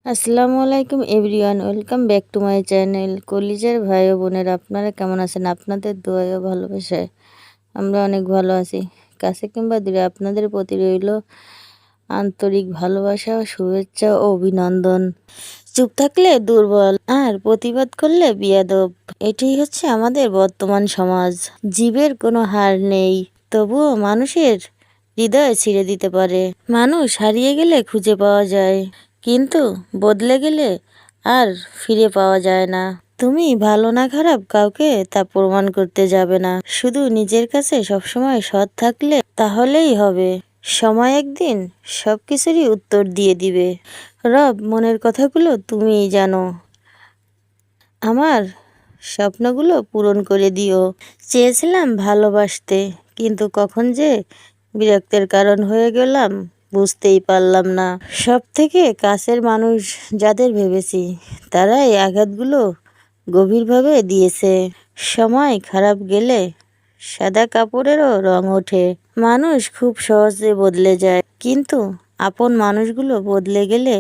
আসসালামু আলাইকুম everyone, welcome back to my channel. কলিজার ভাই ও বোনেরা, আপনারা কেমন আছেন? আপনাদের দোয়া ও ভালোবাসায় আমরা অনেক ভালো আছি। কাছে কিংবা দূরে আপনাদের প্রতি রইল আন্তরিক ভালোবাসা, শুভেচ্ছা ও অভিনন্দন। চুপ থাকলে দুর্বল আর প্রতিবাদ করলে বিয়াদব, এটাই হচ্ছে আমাদের বর্তমান সমাজ। জীবের কোনো হার নেই, তবুও মানুষের হৃদয় ছিঁড়ে দিতে পারে। মানুষ হারিয়ে গেলে খুঁজে পাওয়া যায়, কিন্তু বদলে গেলে আর ফিরে পাওয়া যায় না। তুমি ভালো না খারাপ কাউকে তা প্রমাণ করতে যাবে না, শুধু নিজের কাছে সবসময় সৎ থাকলে তাহলেই হবে। সময় একদিন সবকিছুরই উত্তর দিয়ে দিবে। রব, মনের কথাগুলো তুমিই জানো, আমার স্বপ্নগুলো পূরণ করে দিও। চেয়েছিলাম ভালোবাসতে, কিন্তু কখন যে বিরক্তের কারণ হয়ে গেলাম বুঝতেই পারলাম না। সব থেকে কাছের মানুষ যাদের ভেবেছি, তারাই আঘাতগুলো গভীরভাবে দিয়েছে। সময় খারাপ গেলে সাদা কাপড়েরও রং ওঠে। মানুষ খুব সহজে বদলে যায়, কিন্তু আপন মানুষগুলো বদলে গেলে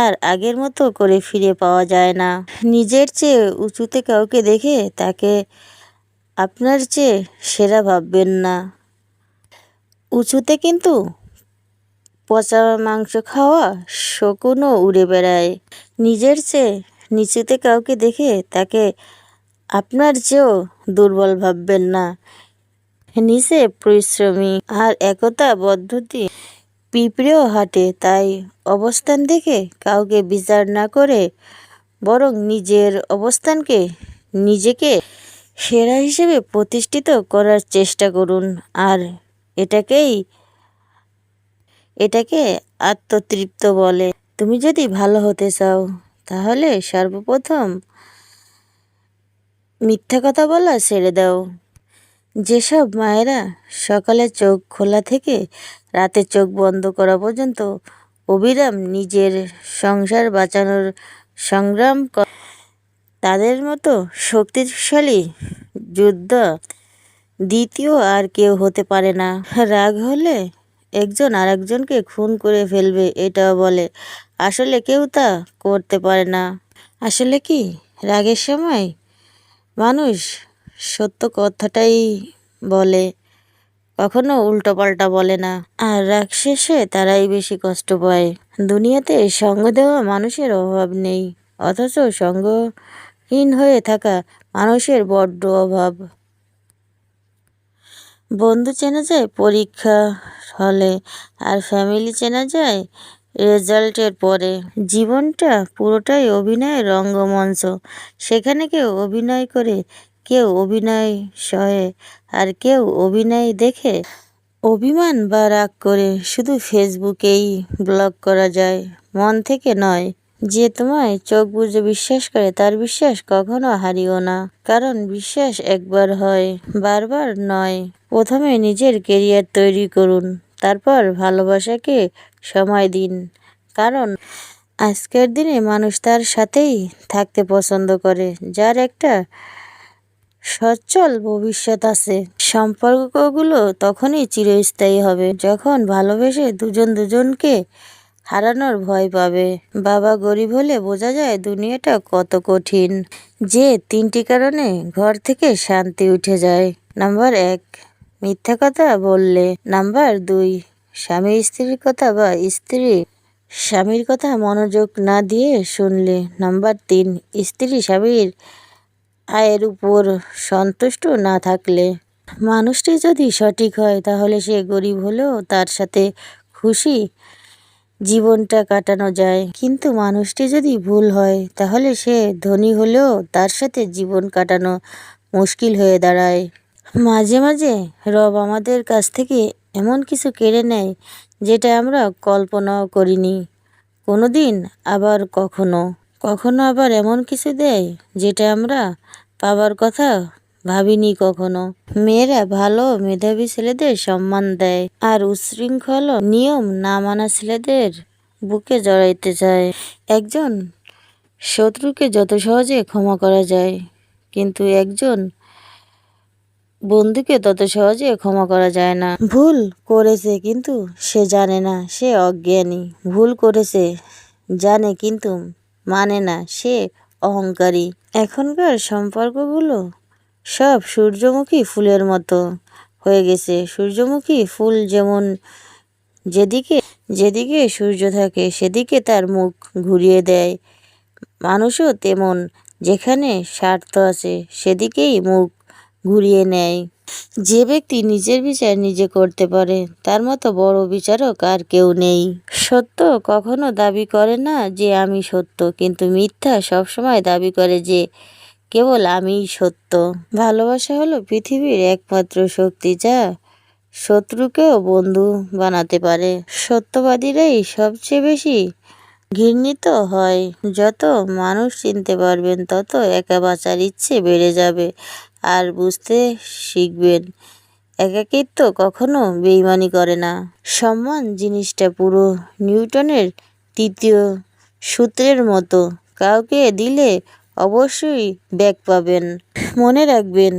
আর আগের মতো করে ফিরে পাওয়া যায় না। নিজের চেয়ে উঁচুতে কাউকে দেখে তাকে আপনার চেয়ে সেরা ভাববেন না। উঁচুতে কিন্তু পচা মাংস খাওয়া শকুনও উড়ে বেড়ায়। নিজের চেয়ে নিচুতে কাউকে দেখে তাকে আপনার চেয়েও দুর্বল ভাববেন না। নিচে পরিশ্রমী আর একতা পদ্ধতি পিঁপড়েও হাঁটে, তাই অবস্থান দেখে কাউকে বিচার না করে বরং নিজের অবস্থানকে নিজেকে সেরা হিসেবে প্রতিষ্ঠিত করার চেষ্টা করুন। আর এটাকে আত্মতৃপ্ত বলে। তুমি যদি ভালো হতে চাও, তাহলে সর্বপ্রথম মিথ্যা কথা বলা ছেড়ে দাও। যেসব মায়েরা সকালে চোখ খোলা থেকে রাতে চোখ বন্ধ করা পর্যন্ত অবিরাম নিজের সংসার বাঁচানোর সংগ্রাম তাদের মতো শক্তিশালী যোদ্ধা দ্বিতীয় আর কেউ হতে পারে না। রাগ হলে একজন আরেকজনকে খুন করে ফেলবে এটাও বলে, আসলে কেউ তা করতে পারে না। আসলে কি, রাগের সময় মানুষ সত্য কথাটাই বলে, কখনো উল্টোপাল্টা বলে না। আর রাগ শেষে তারাই বেশি কষ্ট পায়। দুনিয়াতে সঙ্গ দেওয়া মানুষের অভাব নেই, অথচ সঙ্গহীন হয়ে থাকা মানুষের বড্ড অভাব। বন্ধু চেনা যায় পরীক্ষা হলে, আর ফ্যামিলি চেনা যায় রেজাল্টের পরে। জীবনটা পুরোটাই অভিনয়ের রঙ্গমঞ্চ। সেখানে কেউ অভিনয় করে, কেউ অভিনয় সহে, আর কেউ অভিনয় দেখে অভিমান বা রাগ করে। শুধু ফেসবুকেই ব্লগ করা যায়, মন থেকে নয়। যে তোমায় চোখ বুজে বিশ্বাস করে, তার বিশ্বাস কখনো হারিও না, কারণ বিশ্বাস একবার হয়, বারবার নয়। প্রথমে নিজের কেরিয়ার তৈরি করুন, তারপর ভালোবাসাকে সময় দিন, কারণ আজকের দিনে মানুষ তার সাথেই থাকতে পছন্দ করে যার একটা সচ্ছল ভবিষ্যৎ আছে। সম্পর্কগুলো তখনই চিরস্থায়ী হবে যখন ভালোবেসে দুজন দুজনকে হারানোর ভয় পাবে। বাবা গরিব হলে বোঝা যায় দুনিয়াটা কত কঠিন। যে 3টি কারণে ঘর থেকে শান্তি উঠে যায়। নাম্বার 1, মিথ্যা কথা বললে। নাম্বার 2, স্বামী স্ত্রীর কথা বা স্ত্রী স্বামীর কথা মনোযোগ না দিয়ে শুনলে। নাম্বার 3, স্ত্রী স্বামীর আয়ের উপর সন্তুষ্ট না থাকলে। মানুষটি যদি সঠিক হয়, তাহলে সে গরিব হলেও তার সাথে খুশি জীবনটা কাটানো যায়, কিন্তু মানুষটি যদি ভুল হয়, তাহলে সে ধনী হলেও তার সাথে জীবন কাটানো মুশকিল হয়ে দাঁড়ায়। মাঝে মাঝে রব আমাদের কাছ থেকে এমন কিছু কেড়ে নেয় যেটা আমরা কল্পনাও করিনি কোনোদিন, আবার কখনো কখনো আবার এমন কিছু দেয় যেটা আমরা পাবার কথা ভাবিনি কখনো। মেয়েরা ভালো মেধাবী ছেলেদের সম্মান দেয়, আর উচ্ছৃঙ্খল নিয়ম না মানা ছেলেদের বুকে জড়াইতে চায়। একজন শত্রুকে যত সহজে ক্ষমা করা যায়, কিন্তু একজন বন্ধুকে তত সহজে ক্ষমা করা যায় না। ভুল করেছে, কিন্তু সে জানে না, সে অজ্ঞানী। ভুল করেছে, জানে কিন্তু মানে না, সে অহংকারী। এখনকার সম্পর্কগুলো সব সূর্যমুখী ফুলের মতো হয়ে গেছে। সূর্যমুখী ফুল যেমন যেদিকে যেদিকে সূর্য থাকে সেদিকে তার মুখ ঘুরিয়ে দেয়, মানুষও তেমন, যেখানে স্বার্থ আছে সেদিকেই মুখ ঘুরিয়ে নেয়। যে ব্যক্তি নিজের বিচার নিজে করতে পারে তার মতো বড় বিচারক আর কেউ নেই। সত্য কখনো দাবি করে না যে আমি সত্য, কিন্তু মিথ্যা সবসময় দাবি করে যে কেবল আমিই সত্য। ভালোবাসা হলো পৃথিবীর একমাত্র শক্তি যা শত্রুকেও বন্ধু বানাতে পারে। সত্যবাদীরাই সবচেয়ে বেশি ঘৃণিত হয়। যত মানুষ চিনতে পারবেন তত একা বাঁচার ইচ্ছে বেড়ে যাবে আর বুঝতে শিখবেন একাকিত্ব কখনো বেইমানি করে না। সম্মান জিনিসটা পুরো নিউটনের তৃতীয় সূত্রের মতো, কাউকে দিলে অবশ্যই ব্যাক পাবেন। মনে রাখবেন,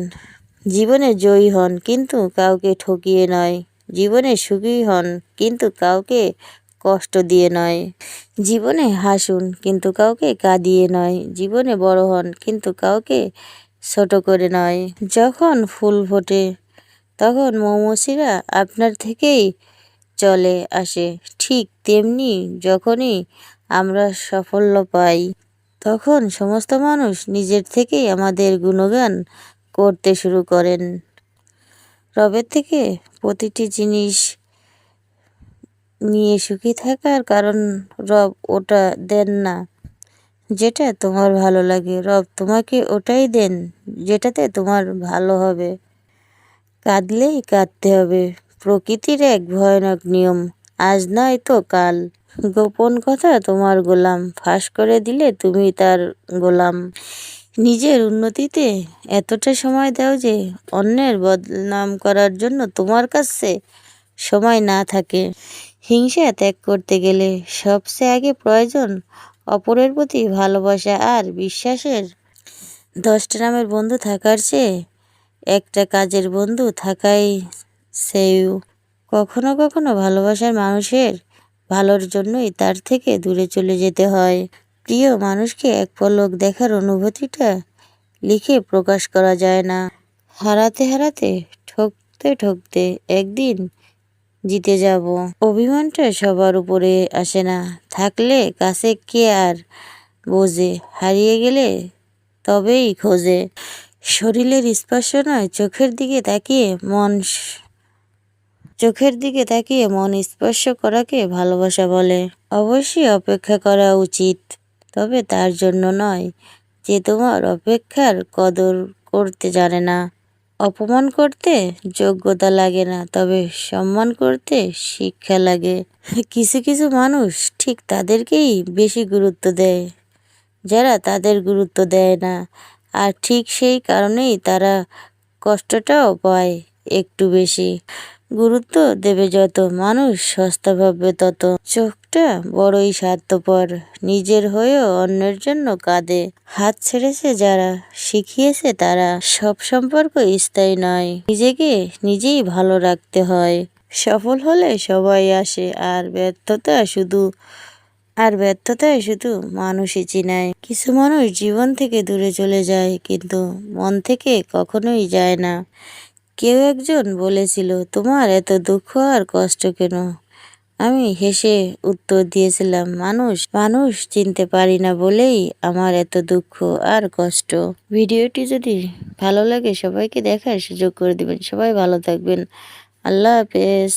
জীবনে জয়ী হন কিন্তু কাউকে ঠকিয়ে নয়, জীবনে সুখী হন কিন্তু কাউকে কষ্ট দিয়ে নয়, জীবনে হাসুন কিন্তু কাউকে কাঁদিয়ে নয়, জীবনে বড় হন কিন্তু কাউকে ছোট করে নয়। যখন ফুল ফোটে তখন মৌমাছিরা আপনার থেকেই চলে আসে, ঠিক তেমনি যখনই আমরা সাফল্য পাই তখন সমস্ত মানুষ নিজের থেকেই আমাদের গুণগান করতে শুরু করেন। রবের থেকে প্রতিটি জিনিস নিয়ে সুখী থাকার কারণ রব ওটা দেন না যেটা তোমার ভালো লাগে, রব তোমাকে ওটাই দেন যেটাতে তোমার ভালো হবে। কাঁদলেই কাঁদতে হবে, প্রকৃতির এক ভয়ানক নিয়ম, আজ নয় তো কাল। গোপন কথা তোমার গোলাম, ফাঁস করে দিলে তুমি তার গোলাম। নিজের উন্নতিতে এতটা সময় দাও যে অন্যের বদনাম করার জন্য তোমার কাছে সময় না থাকে। হিংসা ত্যাগ করতে গেলে সবচেয়ে আগে প্রয়োজন অপরের প্রতি ভালোবাসা আর বিশ্বাসের। 10টা নামের বন্ধু থাকার চেয়ে একটা কাজের বন্ধু থাকাই শ্রেয়। কখনো কখনো ভালোবাসার মানুষের ভালোর জন্যই তার থেকে দূরে চলে যেতে হয়। প্রিয় মানুষকে এক পলক দেখার অনুভূতিটা লিখে প্রকাশ করা যায় না। হারাতে হারাতে, ঠকতে ঠকতে একদিন জিতে যাব। অভিমানটা সবার উপরে আসে না, থাকলে কাছে কে আর বোঝে, হারিয়ে গেলে তবেই খোঁজে। শরীরের স্পর্শ নয়, চোখের দিকে তাকিয়ে মন স্পর্শ করাকে ভালোবাসা বলে। অবশ্যই অপেক্ষা করা উচিত, তবে তার জন্য নয় যে তোমার অপেক্ষার কদর করতে জানে না। অপমান করতে যোগ্যতা লাগে না, তবে সম্মান করতে শিক্ষা লাগে। কিছু কিছু মানুষ ঠিক তাদেরকেই বেশি গুরুত্ব দেয় যারা তাদের গুরুত্ব দেয় না, আর ঠিক সেই কারণেই তারা কষ্টটাও পায় একটু বেশি। গুরুত্ব দেবে যত, মানুষ সস্তা ভাববে তত। চোখটা বড়ই স্বার্থপর, নিজের হয়েও অন্যের জন্য কাঁদে। হাত ছেড়েছে যারা, শিখিয়েছে তারা, সব সম্পর্ক স্থায়ী নয়, নিজেকে নিজেই ভালো রাখতে হয়। সফল হলে সবাই আসে, আর ব্যর্থতায় শুধু মানুষই চিনায়। কিছু মানুষ জীবন থেকে দূরে চলে যায় কিন্তু মন থেকে কখনোই যায় না। কেউ একজন বলেছিল, তোমার এত দুঃখ আর কষ্ট কেন? আমি হেসে উত্তর দিয়েছিলাম, মানুষ চিনতে পারি না বলেই আমার এত দুঃখ আর কষ্ট। ভিডিওটি যদি ভালো লাগে সবাইকে দেখার সুযোগ করে দিবেন। সবাই ভালো থাকবেন। আল্লাহ হাফেজ।